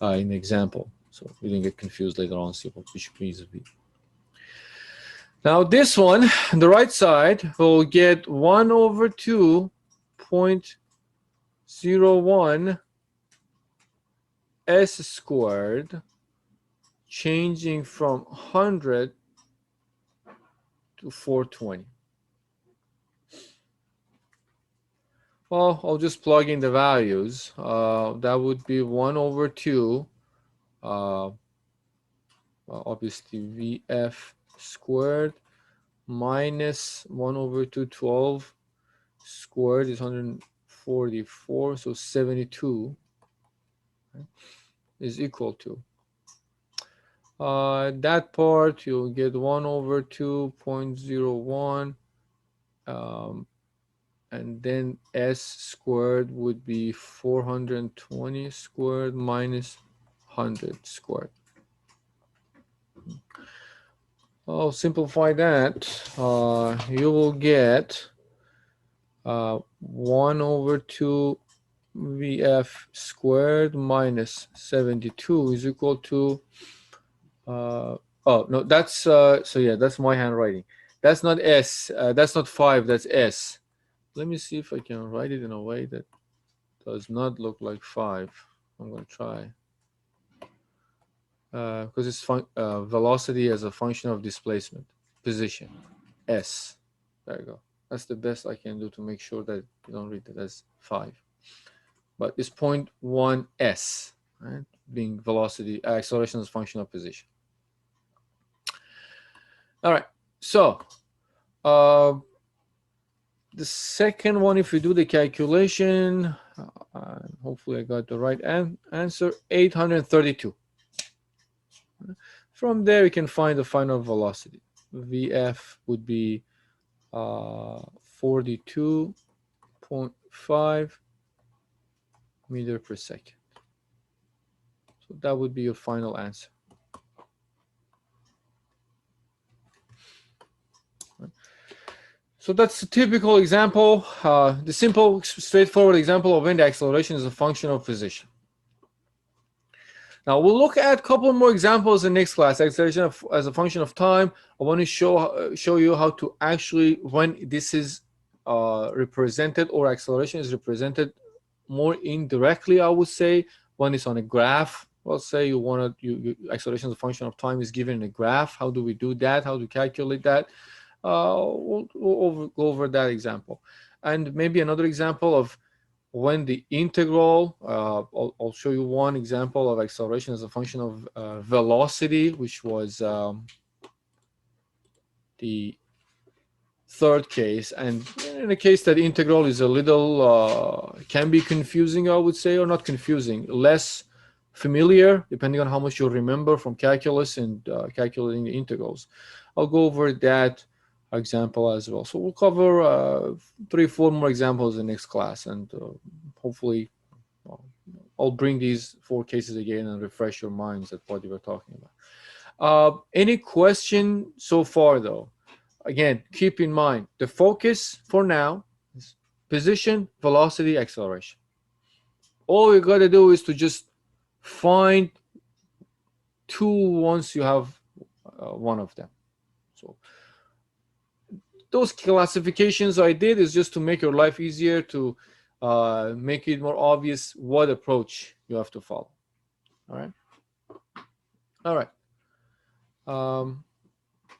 in the example. So you didn't get confused later on, see which V is V. Now this one, on the right side, we'll get 1 over 2.01 s squared, changing from 100 to 420. Well, I'll just plug in the values. That would be 1 over 2, obviously VF squared, minus 1 over 212 squared is 144, so 72 is equal to. That part, you'll get 1 over 2.01, and then s squared would be 420 squared minus 100 squared. I'll simplify that. You will get 1 over 2 VF squared minus 72 is equal to, oh no, that's, so yeah, that's my handwriting. That's not S, that's not 5, that's S. Let me see if I can write it in a way that does not look like 5. I'm going to try. Because it's velocity as a function of displacement, position, S. There you go. That's the best I can do to make sure that you don't read it as 5. But it's 0.1 s, right? Being velocity, acceleration as a function of position. All right. So the second one, if we do the calculation, hopefully I got the right answer, 832. From there, we can find the final velocity. VF would be 42.5 meter per second. So that would be your final answer. So that's a typical example, the simple, straightforward example of when the acceleration is a function of position. Now we'll look at a couple more examples in next class. Acceleration as a function of time. I want to show you how to actually, when this is represented, or acceleration is represented more indirectly, I would say, when it's on a graph. Let's say you want to, acceleration as a function of time is given in a graph. How do we do that? How to calculate that? We'll go over that example. And maybe another example of when the integral, I'll show you one example of acceleration as a function of velocity, which was the third case. And in a case that integral is a little, can be confusing, I would say, or not confusing, less familiar, depending on how much you remember from calculus and calculating the integrals. I'll go over that example as well. So we'll cover 3-4 more examples in the next class, and hopefully I'll bring these 4 cases again and refresh your minds at what you were talking about. Any question so far, though? Again, keep in mind the focus for now is position, velocity, acceleration. All you got to do is to just find 2 once you have one of them. So those classifications I did is just to make your life easier, to make it more obvious what approach you have to follow. All right. All right.